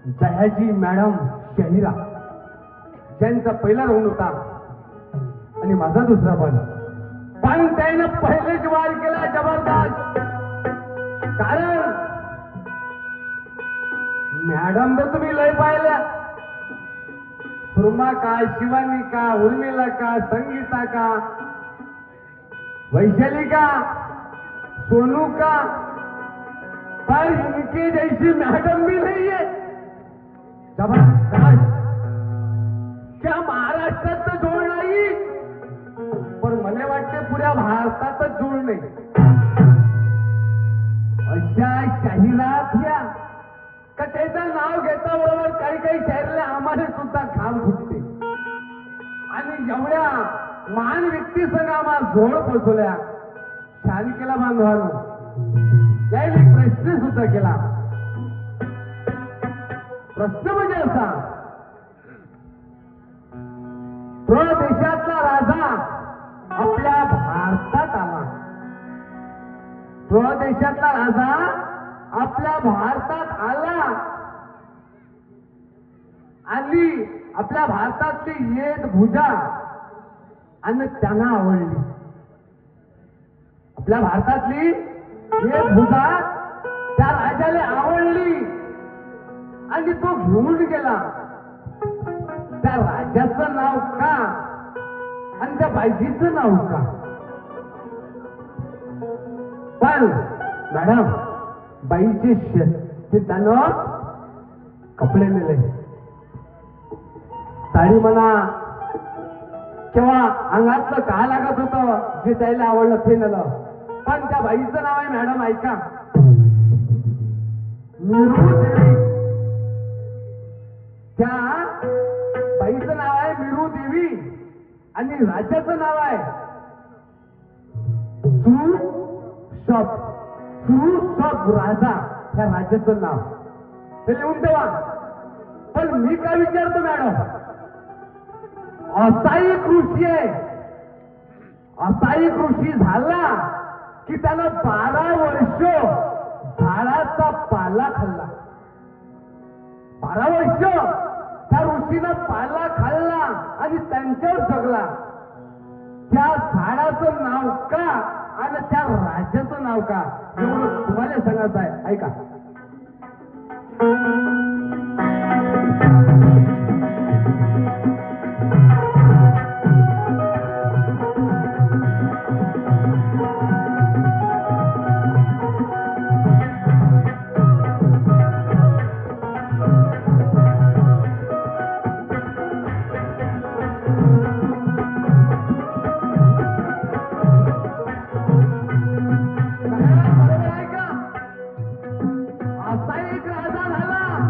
दह्याजी madam शहिरा ज्यांचा पहिला round होता आणि माझा दुसरा पण त्यानं पहिलेच वार केला जबरदस्त. कारण मॅडम तर तुम्ही लय पाहिल्या, सुरमा का, शिवानी का, उर्मिला का, संगीता का, वैशाली का, सोनू का, पर इनके जैसी मैडम भी नहीं है. जबरदस्त. क्या महाराष्ट्रात तर जोड नाही, पण मला वाटते पुऱ्या भारतातच जोड नाही. अशा शाहिरात या का त्याचं नाव घेता बरोबर काही काही शहराला आम्हाला सुद्धा घाम फुटते. आणि एवढ्या महान व्यक्ती संग आम्हाला जोड पोचवल्या. छान केला बांधवानो. त्याने प्रश्न सुद्धा केला. प्रश्न म्हणजे असा, प्रदेशातला राजा आपल्या भारतात आला. प्रदेशातला राजा आपल्या भारतात आला आणि आपल्या भारतातली येत भुजा आणि त्यांना आवडली. आपल्या भारतातली येत भुजा त्या राजाला आवडली आणि तो घेऊन गेला. त्या राजाचं नाव का आणि त्या बायजीचं नाव का? पण मॅडम बाईचे शेत ते त्यानं कपडे नेले, साडी म्हणा किंवा अंगातलं का लागत होतं जे त्याला आवडलं ते नेलं. पण त्या बाईचं नाव आहे मॅडम ऐका, मीरू देवी. त्या बाईचं नाव आहे मीरू देवी आणि राजाचं नाव आहे सुशब राजा. त्या राजाचं नाव ते लिहून ठेवा. पण मी काय विचारतो मॅडम, असा एक ऋषी आहे, असा एक ऋषी झाला की त्यानं 12 वर्ष झाडाचा पाला खाल्ला. 12 वर्ष त्या ऋषीनं पाला खाल्ला आणि त्यांच्यावर जगला. त्या झाडाचं नाव का आणि त्या राजाचं नाव का एवढं तुम्हाला सांगायचं आहे. ऐका. असा एक राजा झाला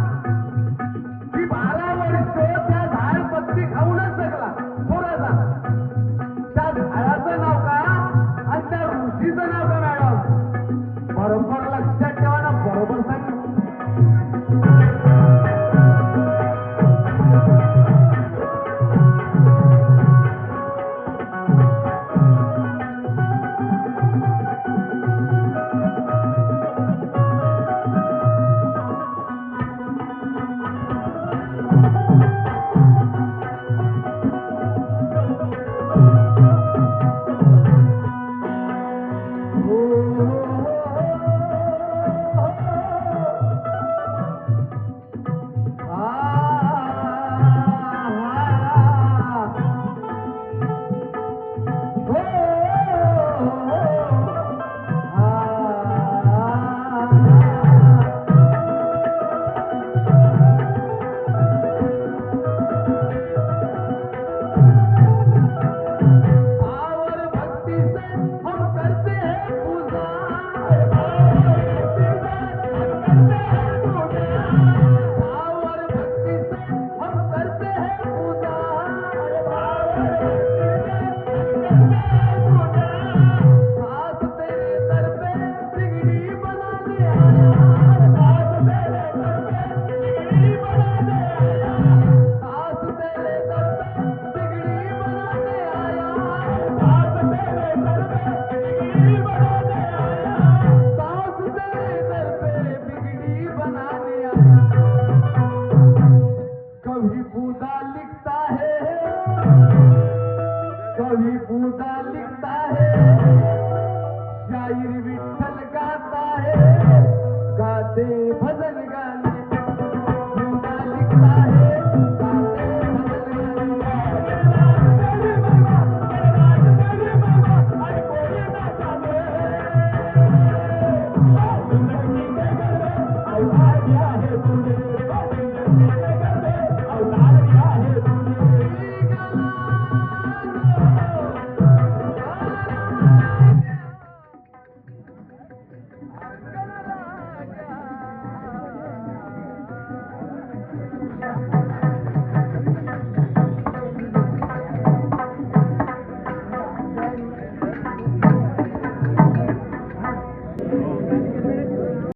काय